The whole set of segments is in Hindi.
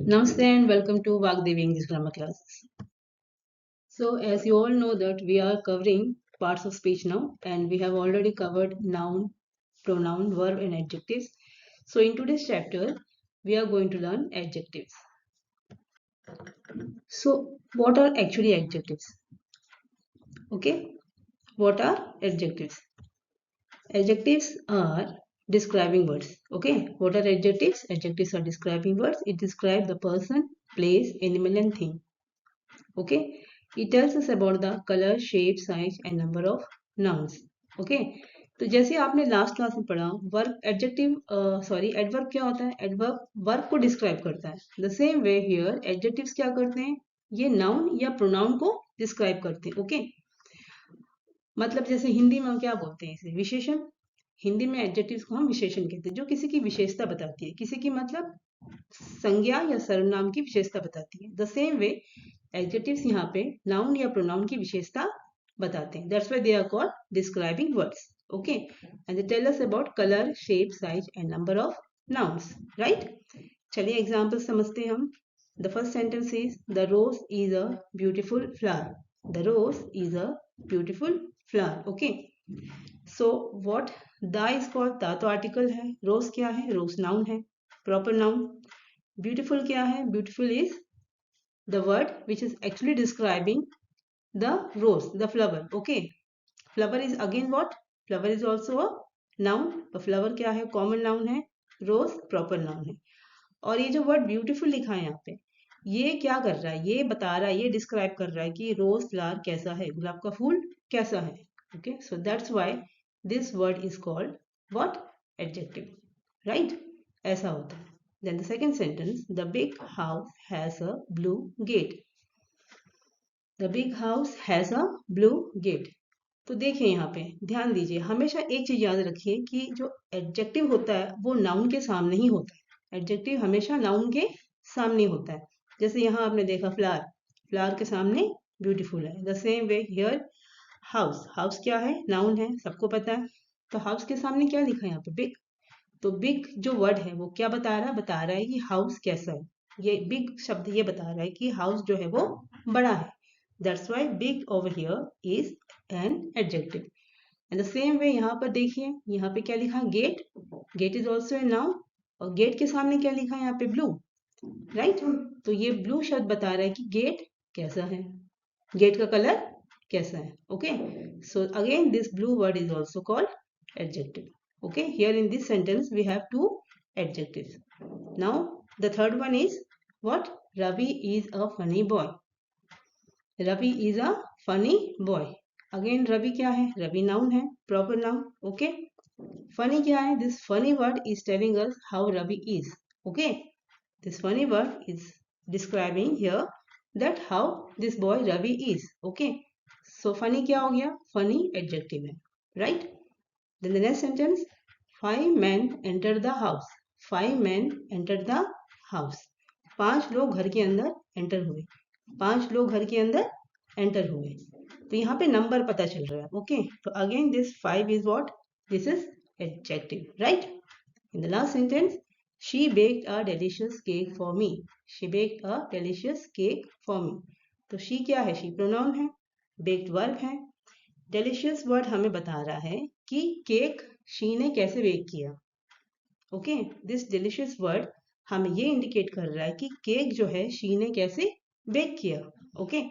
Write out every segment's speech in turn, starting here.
Namaste and welcome to Vagdevi English Grammar classes. So as you all know that we are covering parts of speech now, and we have already covered noun, pronoun, verb and adjectives. So in today's chapter we are going to learn adjectives. So what are actually adjectives? Okay, what are adjectives? Adjectives are describing words. Okay, what are adjectives? Adjectives are describing words. It describes the person, place, animal and thing. Okay, it tells us about the color, shape, size and number of nouns. Okay, तो जैसे आपने लास्ट क्लास में पढ़ा वर्ब एडवर्ब क्या होता है? एडवर्ब वर्ब को डिस्क्राइब करता है. The same way here adjectives क्या करते हैं? ये नाउन या प्रोनाउन को डिस्क्राइब करते हैं. ओके, मतलब जैसे हिंदी में हम क्या बोलते हैं? इसे विशेषण. हिंदी में एडजेक्टिव्स को हम विशेषण कहते हैं, जो किसी की विशेषता बताती है. किसी की मतलब संज्ञा या सर्वनाम की विशेषता बताती है. द सेम वे एडजेक्टिव्स यहाँ पे नाउन या प्रोनाउन की विशेषता बताते हैं. That's why they are called describing words. Okay, and they tell us about colour, shape, size and number of nouns. Right, चलिए एग्जांपल समझते हैं हम. The first sentence is the rose is a beautiful flower. The rose is a beautiful flower. Okay, so what the is called, the तो आर्टिकल है, रोज क्या है? रोज नाउन है, प्रॉपर नाउन. ब्यूटीफुल क्या है? Beautiful is the word which is actually describing the rose, the flower. Okay, flower is again what? Flower is also a noun. तो flower क्या है? कॉमन नाउन है. रोज प्रॉपर नाउन है. और ये जो वर्ड ब्यूटीफुल लिखा है यहाँ पे, ये क्या कर रहा है? ये बता रहा है, ये डिस्क्राइब कर रहा है कि रोज फ्लावर कैसा है, गुलाब का फूल कैसा है. Okay, so that's why this word is called what? Adjective. Right, ऐसा होता है. Then the second sentence, the big house has a blue gate. The big house has a blue gate. तो देखिए यहाँ पे ध्यान दीजिए, हमेशा एक चीज याद रखिए कि जो एडजेक्टिव होता है वो नाउन के सामने ही होता है. एडजेक्टिव हमेशा नाउन के सामने होता है. जैसे यहाँ आपने देखा फ्लावर, फ्लावर के सामने ब्यूटीफुल है. The same way here house, house क्या है? नाउन है, सबको पता है. तो हाउस के सामने क्या लिखा है यहाँ पे? बिग. तो बिग जो वर्ड है वो क्या बता रहा है? बता रहा है कि हाउस कैसा है. ये बिग शब्द ये बता रहा है कि हाउस जो है वो बड़ा है. That's why big over here is an adjective. And the same way यहाँ पर देखिए, यहाँ पे क्या लिखा है? Gate. Gate is also a noun. और गेट के सामने क्या लिखा है यहाँ पे? ब्लू. राइट, तो ये ब्लू शब्द बता रहा है कि गेट कैसा है, गेट का कलर कैसा है. Okay, so again this Blue World is also called adjective. Okay, here in this sentence we have two adjectives. Now the third one is what? Ravi is a funny boy. Ravi is a funny boy. Again Ravi क्या है? Ravi noun है, proper noun. Okay, funny क्या है? This funny word is telling us how Ravi is. Okay, this funny word is describing here that how this boy Ravi is. Okay, so funny क्या हो गया? Funny adjective है. Right, then the next sentence, 5 men entered the house. 5 men entered the house. 5 लोग घर के अंदर एंटर हुए. 5 लोग घर के अंदर एंटर हुए. तो यहाँ पे नंबर पता चल रहा है. ओके, तो again this 5 is what? This is adjective. Right, in the last sentence, she baked a delicious cake for me. She baked a delicious cake for me. तो she क्या है? she प्रोनाउन है, baked वर्ब है. डेलिशियस वर्ड हमें बता रहा है कि केक शी ने कैसे बेक किया. ओके, दिस डिलिशियस वर्ड हमें ये इंडिकेट कर रहा है कि केक जो है शी ने कैसे बेक किया. Okay,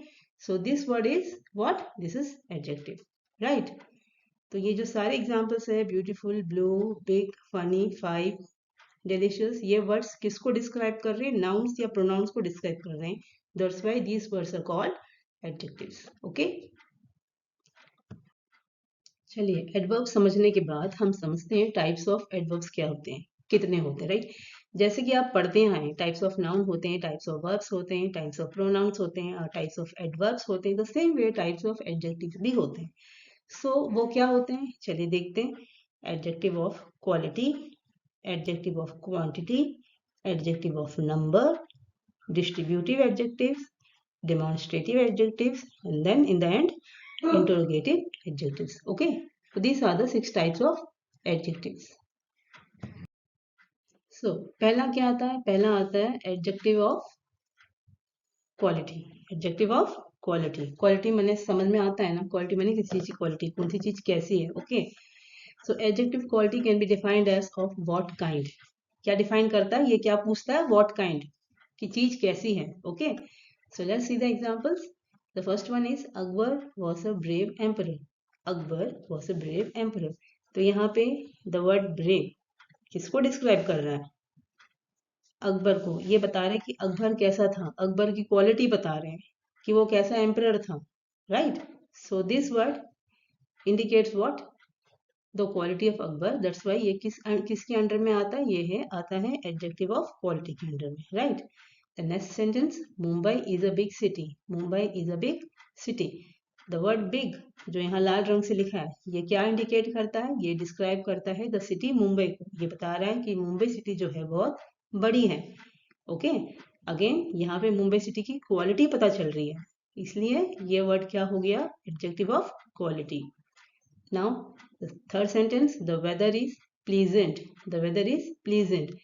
so this word is what? This is adjective. Right, तो ये जो सारे एग्जांपल्स है, beautiful, blue, big, funny, 5, delicious, ये वर्ड्स किसको डिस्क्राइब कर रहे हैं? नाउन्स या प्रोनाउंस को डिस्क्राइब कर रहे हैं. That's why these words are called adjectives. Okay, चलिए एडवर्ब समझने के बाद हम समझते हैं टाइप्स ऑफ एडवर्ब्स क्या होते हैं, कितने होते हैं. राइट, जैसे कि आप पढ़ते हैं टाइप्स ऑफ नाउन होते हैं, टाइप्स ऑफ वर्ब्स होते हैं, टाइप्स ऑफ प्रोनाउंस होते हैं और टाइप्स ऑफ एडवर्ब्स होते हैं. The same way types of adjectives भी होते हैं. सो वो क्या होते हैं? चलिए देखते हैं. Adjective of quality, adjective of quantity, adjective of number, distributive adjectives, demonstrative adjectives, and then in the end interrogative adjectives. Okay, so these are the 6 types of adjectives. सो पहला क्या आता है? पहला आता है adjective of quality. Adjective of quality, quality मैंने समझ में आता है ना, क्वालिटी मैंने किसी चीज की क्वालिटी, कौन सी चीज कैसी है। Okay, so adjective quality can be defined as of what kind. क्या डिफाइन करता है? ये क्या पूछता है? व्हाट काइंड, की चीज कैसी है। Okay, so let's see the examples. The first one is Akbar was a brave emperor. Akbar was a brave emperor. तो यहाँ पे द वर्ड ब्रेव किसको डिस्क्राइब कर रहा है? अकबर को। ये बता रहे हैं कि अकबर कैसा था, अकबर की क्वालिटी बता रहे हैं कि वो कैसा एम्परर था। Right, so this word indicates what? The quality of Akbar. That's why ये किसके अंडर में आता है? ये है आता है एडजेक्टिव ऑफ क्वालिटी के अंडर में। Right, the next sentence, Mumbai is a big city. Mumbai is a big city. The word big जो यहाँ लाल रंग से लिखा है, ये क्या इंडिकेट करता है? ये डिस्क्राइब करता है द सिटी मुंबई को। ये बता रहा है कि मुंबई सिटी जो है बहुत बड़ी है। ओके, अगेन यहाँ पे मुंबई सिटी की क्वालिटी पता चल रही है, इसलिए ये वर्ड क्या हो गया? Adjective of quality. Now the third sentence, the weather is pleasant. The weather is pleasant.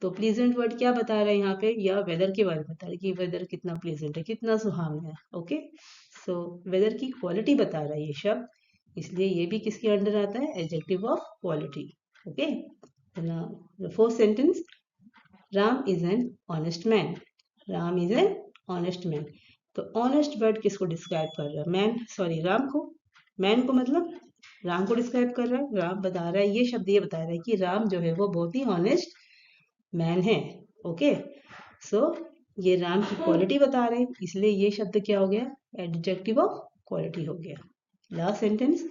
तो प्लीजेंट वर्ड क्या बता रहा है यहाँ पे? या वेदर के बारे में बता रहा है कि वेदर कितना प्लीजेंट है, कितना सुहावना है। ओके, सो वेदर की क्वालिटी बता रहा है ये शब्द, इसलिए ये भी किसके अंडर आता है? Adjective of quality. Okay, the fourth sentence, Ram is an honest man. Ram is an honest man. तो ऑनेस्ट वर्ड किसको डिस्क्राइब कर रहा है? मैन, सॉरी राम को। मैन को मतलब राम को डिस्क्राइब कर रहा है। राम बता रहा है, ये शब्द ये बता रहा है कि राम जो है वो बहुत ही ऑनेस्ट मैन है। ओके, सो ये राम की क्वालिटी बता रहे हैं, इसलिए ये शब्द क्या हो गया? एडजेक्टिव ऑफ क्वालिटी हो गया। Last sentence,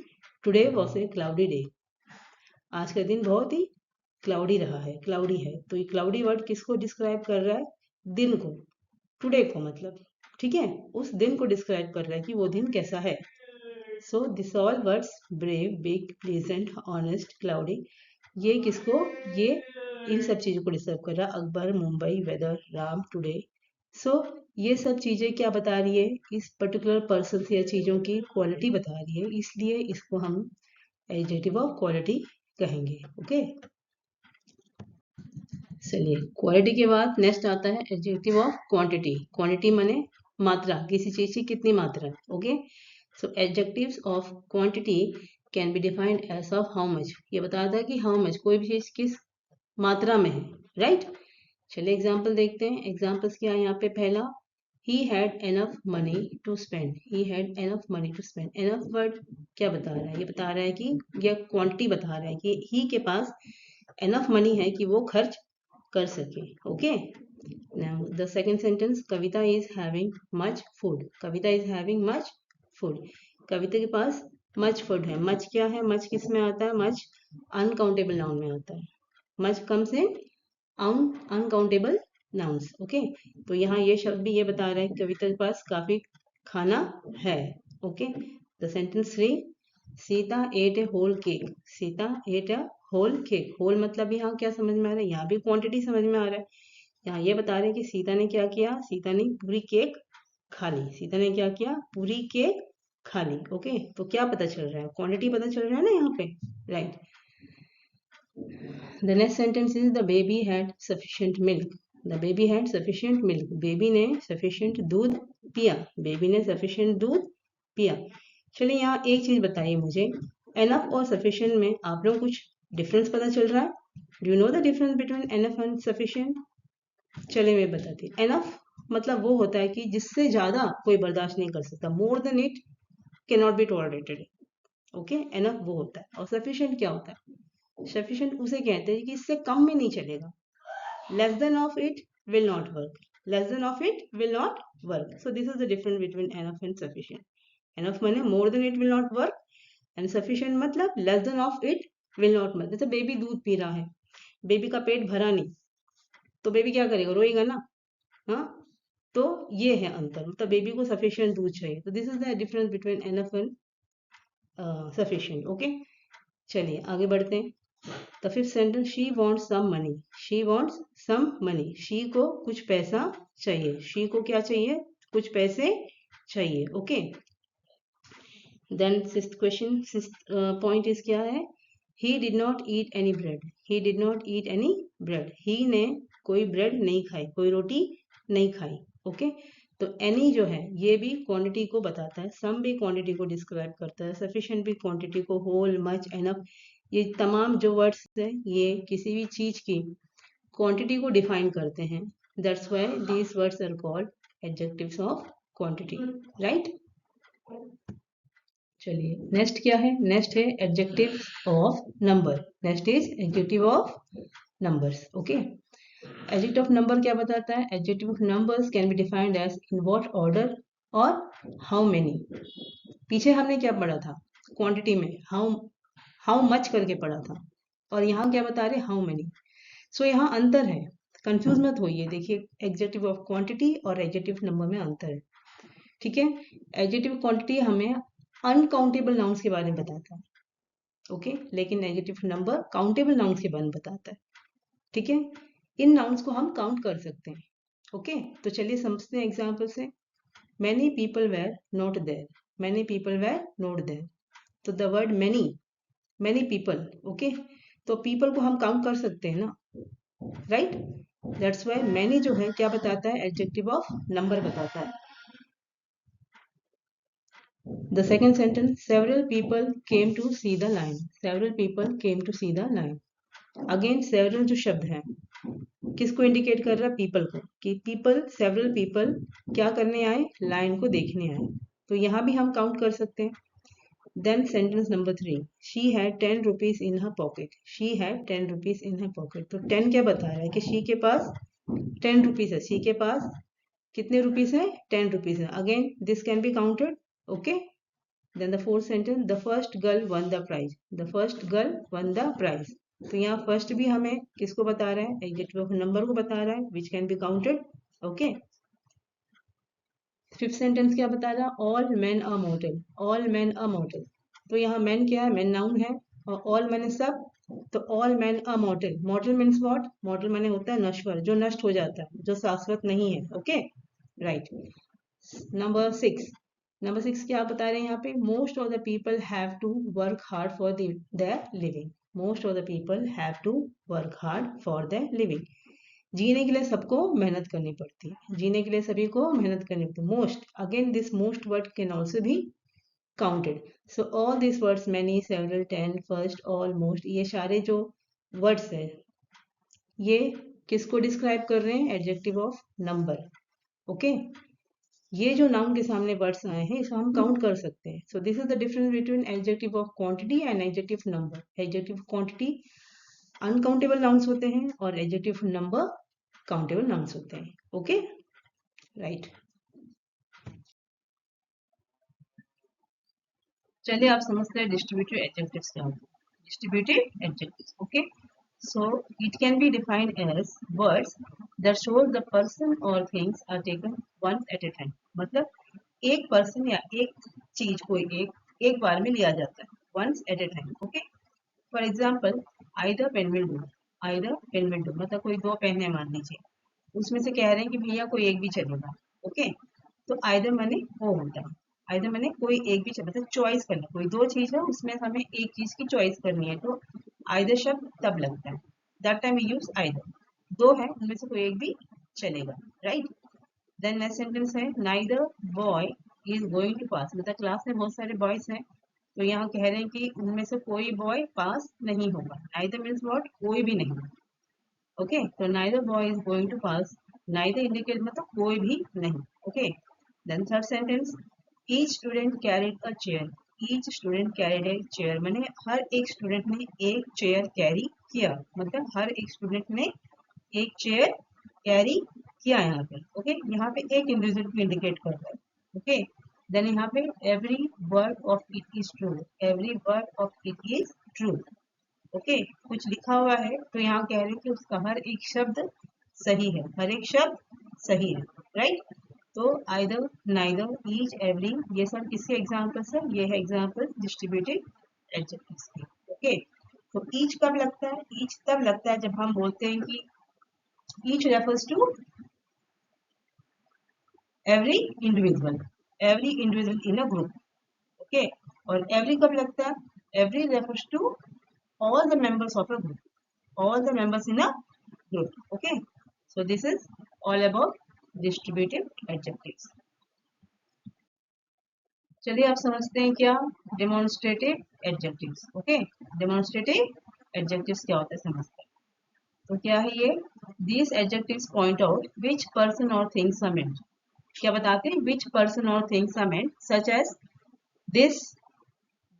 today was a cloudy day. आज का दिन बहुत ही क्लाउडी रहा है, क्लाउडी है। तो ये क्लाउडी वर्ड किसको डिस्क्राइब कर रहा है? दिन को, टुडे को मतलब, ठीक है, उस दिन को डिस्क्राइब कर रहा है कि वो दिन कैसा है। So this all words, brave, big, pleasant, honest, cloudy, ये किसको? ये इन सब चीजों को डिस्क्राइब कर रहा है। Akbar, Mumbai, weather, Ram, today. सो ये सब चीजें क्या बता रही है? इस पर्टिकुलर पर्सन या चीजों की क्वालिटी बता रही है, इसलिए इसको हम एडजेक्टिव ऑफ क्वालिटी कहेंगे। ओके, चलिए, क्वालिटी के बाद नेक्स्ट आता है एडजेक्टिव ऑफ क्वांटिटी। क्वांटिटी माने मात्रा, किसी चीज की कितनी मात्रा। Okay, so adjectives of quantity can be defined as of how much. ये बताता है कि हाउ मच, कोई भी चीज किस मात्रा में है। राइट, चलिए एग्जाम्पल देखते हैं। एग्जाम्पल्स क्या है यहाँ पे? पहला, he had enough money to spend। he had enough money to spend। enough word क्या बता रहा है? ये बता रहा है कि यह क्वांटिटी बता रहा है कि he के पास enough मनी है कि वो खर्च कर सके। Okay, now the second sentence, Kavita is having much food. Kavita is having much food. Kavita के पास मच फूड है। मच क्या है? मच किस में आता है? मच अनकाउंटेबल नाउन में आता है। Much comes in uncountable nouns. Okay, तो यहाँ ये शब्द भी ये बता रहा है कविता के पास काफी खाना है। Okay, the sentence 3, Sita ate a whole cake. Sita ate a whole cake. Whole मतलब यहाँ क्या समझ में आ रहा है? यहाँ भी क्वांटिटी समझ में आ रहा है। यहाँ ये बता रहे हैं कि सीता ने क्या किया? सीता ने पूरी केक खा ली। सीता ने क्या किया? पूरी केक खा ली। ओके, तो क्या पता चल रहा है? क्वांटिटी पता चल रहा है ना यहाँ पे। Right, the next sentence is the baby had sufficient milk. The baby had sufficient milk. Baby ने सफिशिएंट दूध पिया। बेबी ने सफिशिएंट दूध पिया। चलिए, यहाँ एक चीज बताइए मुझे, एनफ और सफिशिएंट में आप लोग कुछ डिफरेंस पता चल रहा है? Do you know the difference between enough and sufficient? चलिए मैं बताती हूँ। एनफ मतलब वो होता है कि जिससे ज्यादा कोई बर्दाश्त नहीं कर सकता, more than it can not be tolerated. Okay, enough वो होता है। और सफिशिएंट क्या होता है? सफिशिएंट उसे कहते हैं कि इससे कम में नहीं चलेगा। Less than of it will not work. Less than of it will not work. So this is the difference between enough and sufficient. Enough माने more than it will not work, and sufficient मतलब less than of it will not work. जैसे बेबी दूध पी रहा है, बेबी का पेट भरा नहीं, तो बेबी क्या करेगा? रोएगा ना। हाँ, तो ये है अंतर, मतलब बेबी को सफिशिएंट दूध चाहिए। तो this is the difference between enough and sufficient. Okay, चलिए आगे बढ़ते हैं। The fifth sentence, she wants some money. She wants some money. She को कुछ पैसा चाहिए। शी को क्या चाहिए? कुछ पैसे चाहिए। Okay, then sixth question, sixth point is क्या है? He did not eat any bread, he did not eat any bread, he ने कोई ब्रेड नहीं खाई, कोई रोटी नहीं खाई। ओके, तो एनी जो है ये भी क्वांटिटी को बताता है, सम भी क्वांटिटी को डिस्क्राइब करता है, सफिशिएंट भी क्वांटिटी को, होल, मच, एनफ, ये तमाम जो वर्ड्स है ये किसी भी चीज की क्वांटिटी को डिफाइन करते हैं। That's why these words are called adjectives of quantity, right. चलिए नेक्स्ट क्या है, नेक्स्ट है adjective of number. Next is adjective of numbers. Okay, adjective of number क्या बताता है, adjective of numbers can be defined as in what order और हाउ मेनी। पीछे हमने क्या पढ़ा था क्वांटिटी में, हाउ मच करके पढ़ा था, और यहाँ क्या बता रहे, हाउ मेनी। सो यहाँ अंतर है, कंफ्यूज मत होइए। देखिए एडजेक्टिव ऑफ क्वांटिटी और एडजेक्टिव नंबर में अंतर है, ठीक है। एडजेक्टिव क्वांटिटी हमें अनकाउंटेबल नाउन्स के बारे में बताता है, ओके, लेकिन एडजेक्टिव नंबर काउंटेबल नाउन्स के बारे में बताता है, ठीक है। इन नाउन्स को हम काउंट कर सकते हैं, ओके। तो चलिए समझते हैं एग्जाम्पल से। Many people were not there, many people were not there, तो the word many people, okay, तो पीपल को हम काउंट कर सकते हैं ना, राइट। दैट्स व्हाई मैनी जो है क्या बताता है, एडजेक्टिव ऑफ नंबर बताता है। The second sentence, several people came to see the lion, several people came to see the lion। Again several जो शब्द है किसको इंडिकेट कर रहा है, पीपल को, कि पीपल, सेवरल पीपल क्या करने आए, लायन को देखने आए, तो यहाँ भी हम काउंट कर सकते हैं। Then sentence number 3, she had 10 rupees in her pocket, she had 10 rupees in her pocket, तो 10 क्या बता रहा है कि शी के पास 10 रुपीज है, शी के पास कितने रुपीज है, 10 रुपीज है। Again this can be counted, okay. Then the fourth sentence, the first girl won the prize, the first girl won the prize, तो यहाँ फर्स्ट भी हमें किसको बता रहा है, एडजेक्टिव ऑफ नंबर को बता रहा है, which can be counted, okay. Fifth sentence क्या बता रहा है, all men are mortal, all men are mortal, तो यहाँ मैन क्या है, मैन नाउन है, और ऑल मैंने सब, तो all man are mortal, mortal means what, mortal माने होता है नश्वर, जो नष्ट हो जाता है, जो शाश्वत नहीं है, ओके, राइट। नंबर 6, नंबर 6 क्या बता रहे हैं यहाँ पे, most of the people have to work hard for their living, most of the people have to work hard for their living, जीने के लिए सबको मेहनत करनी पड़ती है, जीने के लिए सभी को मेहनत करनी पड़ती है। Most, again this most word can also भी counted. So all this words, many, several, 10, first, all, most, ये सारे जो वर्ड्स है ये किसको डिस्क्राइब कर रहे हैं, एडजेक्टिव ऑफ नंबर, ओके। ये जो नाउन के सामने वर्ड्स आए हैं इसको हम काउंट कर सकते हैं। So this is the difference between adjective of quantity and adjective number. Adjective quantity uncountable nouns होते हैं और एडजेक्टिव नंबर काउंटेबल नाउन्स होते हैं, ओके, राइट। चलिए आप समझते हैं डिस्ट्रीब्यूटिव एडजेक्टिव्स क्या होते हैं। Distributive adjectives, okay, so it can be defined as words that shows the person or things are taken one at a time, मतलब एक पर्सन या एक चीज को एक बार में लिया जाता है, once at a time, okay. For example, either pen will do, either pen will do, मतलब कोई दो पेन है मान लीजिए, उसमें से कह रहे हैं कि भैया कोई एक भी चलेगा, ओके। तो either माने वो होता है, either माने कोई एक भी चलेगा, मतलब चॉइस करना, कोई दो चीज है उसमें हमें एक चीज की चॉइस करनी है, तो either शब्द तब लगता है, that time we use either, दो है उनमें से कोई एक भी चलेगा, राइट। देन नेक्स्ट सेंटेंस है, neither boy is going to pass, मतलब क्लास में बहुत सारे बॉयज हैं, तो यहाँ कह रहे हैं कि उनमें से कोई बॉय पास नहीं होगा, नाइदर मीन्स व्हाट, कोई भी नहीं, ओके। तो neither boy is going to pass, neither indicate मतलब कोई भी नहीं, okay. Then third sentence, each student carried a chair, each student carried a chair, मैंने हर एक स्टूडेंट ने एक चेयर कैरी किया, मतलब हर एक स्टूडेंट ने एक चेयर कैरी किया यहाँ पे, ओके। यहाँ पे एक इंडिविजुअल को इंडिकेट कर रहा है, ओके। देन यहाँ पे every word of it is true, every word of it is true, okay. कुछ लिखा हुआ है तो यहाँ कह रहे हैं कि उसका हर एक शब्द सही है, हर एक शब्द सही है, राइट। तो आइदर, नाइदर, ईच, एवरी, ये सब किसके एग्जाम्पल्स है, ये है एग्जाम्पल डिस्ट्रीब्यूटिव एडजेक्टिव्स के, ओके। तो ईच कब लगता है, ईच तब लगता है जब हम बोलते हैं कि each refers to every individual, every individual in a group, okay. और एवरी कब लगता है, every refers to all the members of a group, all the members in a group. Okay, so this is all about distributive adjectives. चलिए आप समझते हैं क्या demonstrative adjectives. Okay, demonstrative adjectives क्या होते हैं समझते हैं. तो क्या है ये? These adjectives point out which person or things are meant. क्या बताते हैं? Which person or things are meant, such as this,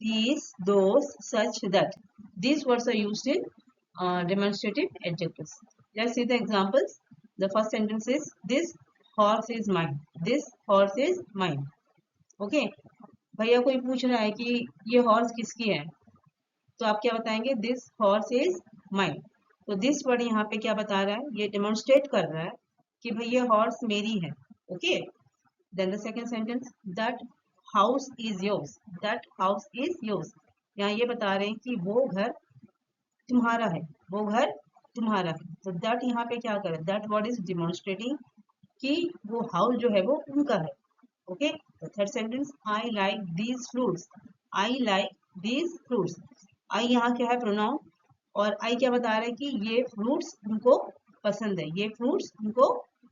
these, those, such, that. These words are used in demonstrative adjectives. Let's see the examples. The first sentence is, this horse is mine. This horse is mine. Okay. भैया कोई पूछ रहा है कि ये हॉर्स किसकी है, तो आप क्या बताएंगे? This horse is mine. तो दिस वर्ड यहाँ पे क्या बता रहा है? ये डेमोन्स्ट्रेट कर रहा है कि भाई ये हॉर्स मेरी है. Okay. Then the second sentence, that house is yours. That house is yours. यहाँ ये बता रहे हैं कि वो घर तुम्हारा है, वो घर तुम्हारा है. तो दैट यहाँ पे क्या करे? दैट वर्ड इज डेमोन्स्ट्रेटिंग कि वो हाउस जो है वो उनका है. Okay. The third sentence, I like these fruits. I like these fruits. I यहाँ क्या है? प्रोनाउन. और आई क्या बता रहा है कि ये फ्रूट्स उनको पसंद है, ये फ्रूट्स उनको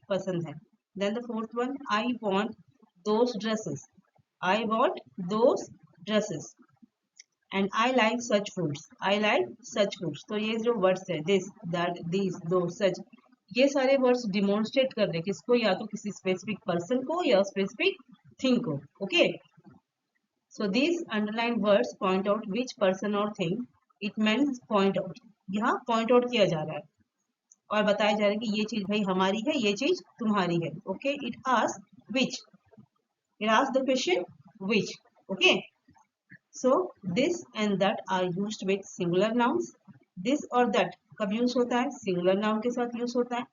पसंद है. Then the fourth one, I want those dresses. I want those dresses. And I like such fruits. I like such fruits. तो ये जो वर्ड्स है, दिस, दैट, दीज, दो, सच, ये सारे वर्ड्स डिमोन्स्ट्रेट कर रहे हैं किसको? या तो किसी स्पेसिफिक पर्सन को या स्पेसिफिक थिंग को. Okay. So these underline words point out which person और thing. It means point out. यहाँ पॉइंट आउट किया जा रहा है और बताया जा रहा है कि ये चीज भाई हमारी है, ये चीज तुम्हारी है. Okay. It ask which. It ask the question which. Okay. So this and that are used with singular nouns. This और दैट कब यूज होता है? सिंगुलर नाउन के साथ यूज होता है.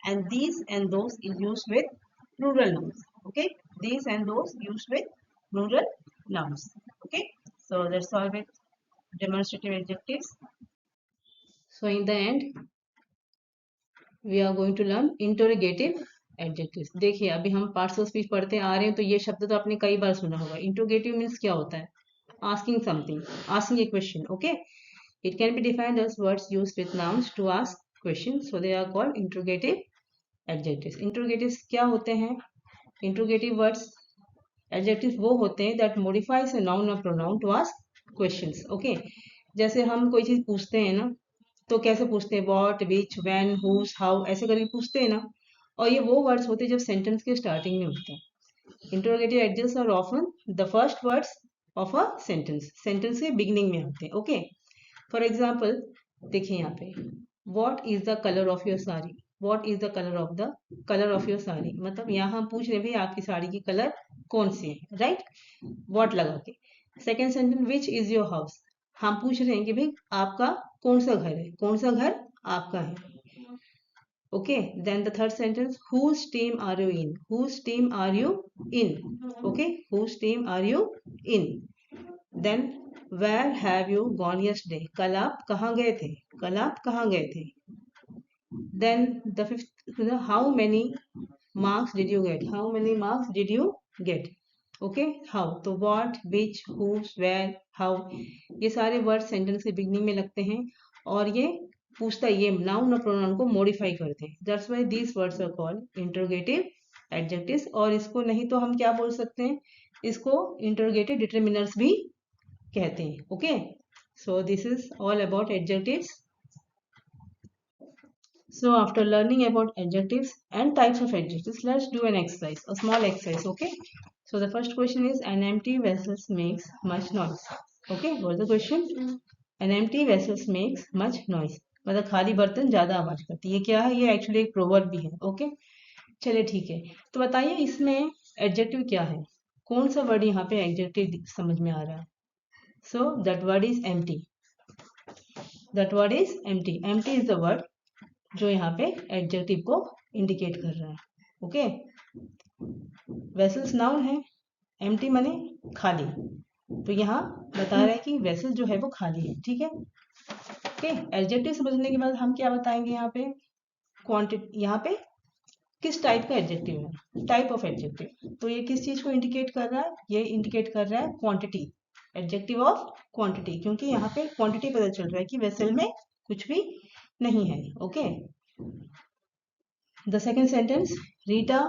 And these and those is used with plural nouns. Okay. These and those used with plural nouns. Okay. So that's all with demonstrative adjectives. So in the end, we are going to learn interrogative adjectives. देखिए अभी हम पार्ट्स ऑफ स्पीच पढ़ते आ रहे हैं, तो ये शब्द तो आपने कई बार सुना होगा. इंट्रोगेटिव मीन्स क्या होता है? Asking something, asking a question. Okay. It can be defined as words used with nouns to ask question, so they are called interrogative adjectives. Interrogatives क्या होते हैं? इंट्रोगेटिव वर्ड्स एडजेक्टिव्स वो होते हैं दैट मॉडिफाइज अ नाउन और pronoun to ask questions. Okay. जैसे हम कोई चीज पूछते हैं ना, तो कैसे पूछते हैं? What, which, when, whose, how, ऐसे करके पूछते हैं ना. और ये वो वर्ड्स होते हैं जब सेंटेंस के स्टार्टिंग में होते हैं. Interrogative adjectives are often the first words of a sentence. Sentence के बिगिनिंग में होते हैं. ओके. फॉर एग्जाम्पल देखिए यहाँ पे, what is the colour of your sari. What is the colour of your sari. मतलब यहाँ हम पूछ रहे हैं भाई आपकी साड़ी की कलर कौन सी है, राइट? व्हाट लगा के. Second sentence, which is your house. हम पूछ रहे हैं कि भाई आपका कौन सा घर है, कौन सा घर आपका है. Okay. Then the third sentence, whose team are you in. whose team are you in. okay, whose team are you in. then where have you gone yesterday. कल आप कहाँ गए थे, कल आप कहाँ गए थे. then the fifth, how many marks did you get. how many marks did you get. Okay. How, तो what, which, whose, where, how, ये सारे वर्ड सेंटेंस के बिगनिंग में लगते हैं और ये पूछता है, ये नाउन और प्रोनाउन को मॉडिफाई करते हैं. That's why these words are called interrogative adjectives. और इसको नहीं तो हम क्या बोल सकते हैं? इसको इंटरोगेटिव डिटरमिनर्स भी कहते हैं. Okay. So this is all about adjectives. So after learning about adjectives and types of adjectives, let's do an exercise, a small exercise. Okay. So the first question is, an empty vessel makes much noise. Okay. What's the question? An empty vessel makes much noise. मतलब खाली बर्तन ज्यादा आवाज करती है. ये क्या है? ये एक्चुअली एक प्रोवर्ब भी है. ओके. चलिए ठीक है. तो बताइए इसमें एडजेक्टिव क्या है? कौन सा वर्ड यहाँ पे एडजेक्टिव समझ में आ रहा है? So that word is empty. That word is empty. Empty is the word जो यहाँ पे एडजेक्टिव को इंडिकेट कर रहा है. ओके. वेसल्स नाउन है, एम्प्टी माने खाली. तो यहाँ बता रहा है कि वेसल जो है वो खाली है. ठीक है. ओके. एडजेक्टिव समझने के बाद हम क्या बताएंगे यहाँ पे? क्वांटिटी. यहाँ पे किस टाइप का एडजेक्टिव है? Type of adjective. तो ये किस चीज को इंडिकेट कर रहा है? ये इंडिकेट कर रहा है क्वांटिटी. एडजेक्टिव ऑफ क्वांटिटी, क्योंकि यहाँ पे क्वांटिटी पता चल रहा है कि वेसल में कुछ भी नहीं है. Okay. The second sentence, Rita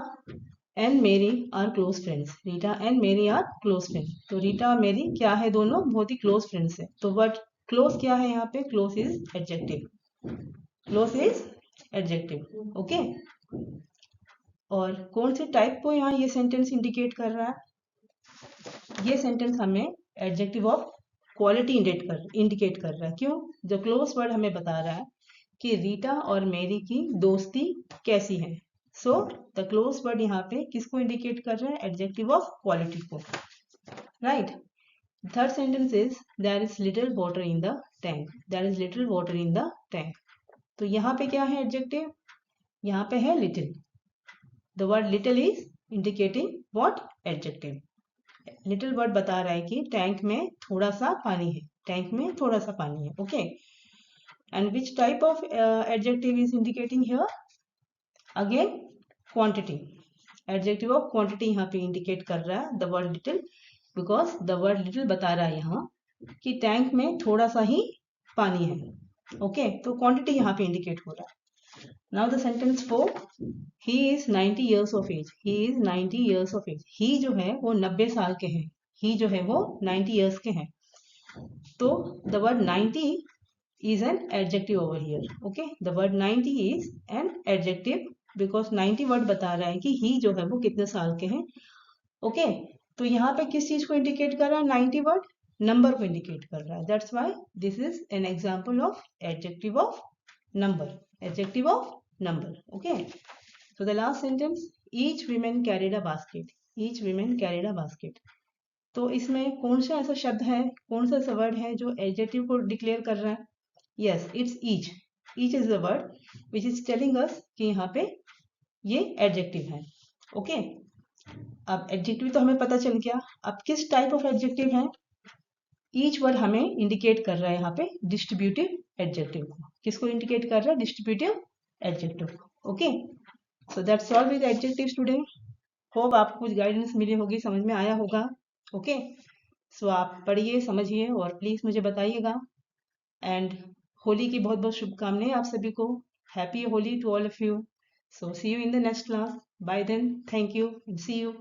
and Mary are close friends. Rita and Mary are close friends. तो रीटा और मेरी क्या है, दोनों बहुत ही क्लोज फ्रेंड्स है. तो वर्ड क्लोज क्या है यहाँ पे, close is adjective. Close is adjective. Okay. और कौन से टाइप को यहाँ ये सेंटेंस इंडिकेट कर रहा है, ये सेंटेंस हमें एडजेक्टिव ऑफ क्वालिटी इंडिकेट कर रहा है. क्यों, जो क्लोज वर्ड हमें बता रहा है कि रीटा और मेरी की दोस्ती कैसी है. सो द क्लोज वर्ड यहाँ पे किसको इंडिकेट कर रहा है, एडजेक्टिव ऑफ क्वालिटी को. Right. Third sentence is there is little water in the tank. There is little water in the tank. तो यहाँ पे क्या है एडजेक्टिव, यहाँ पे है little. The word little is indicating what, adjective. Little word बता रहा है कि टैंक में थोड़ा सा पानी है, टैंक में थोड़ा सा पानी है. Okay. And which type of adjective is indicating here, again quantity. Adjective of quantity यहाँ पे इंडिकेट कर रहा है the word little, because the word little बता रहा है यहाँ कि टैंक में थोड़ा सा ही पानी है. ओके. तो क्वांटिटी यहाँ पे इंडिकेट हो रहा है. Now the sentence 4, he is 90 years of age. he is 90 years of age. he जो है वो 90 साल के हैं. he जो है वो 90 years के हैं. तो the word 90 is an adjective over here. okay, the word 90 is an adjective because 90 word बता रहा है कि he जो है वो कितने साल के हैं. ओके. तो यहाँ पे किस चीज को इंडिकेट कर रहा है, 90 वर्ड नंबर को इंडिकेट कर रहा है. That's why this is an example of adjective of number. Adjective of number. Okay. So the last sentence, each woman carried a basket. each woman carried a basket. तो इसमें कौन सा ऐसा शब्द है, कौन सा ऐसा वर्ड है जो एडजेक्टिव को डिक्लेयर कर रहा है. Yes, it's each. each is the word which is telling us कि यहाँ पे ये एडजेक्टिव है. ओके. अब एडजेक्टिव तो हमें पता चल गया. अब किस टाइप ऑफ एडजेक्टिव है, ईच वर्ड हमें इंडिकेट कर रहा है यहाँ पे डिस्ट्रीब्यूटिव एडजेक्टिव को. किसको इंडिकेट कर रहा है, distributive adjective. Okay. So that's all with adjectives today. Hope आपको कुछ गाइडेंस मिली होगी, समझ में आया होगा. ओके. सो आप पढ़िए, समझिए और प्लीज मुझे बताइएगा. एंड होली की बहुत बहुत शुभकामनाएं आप सभी को. Happy Holi to all of you. So see you in the next class. Bye then. Thank you. See you.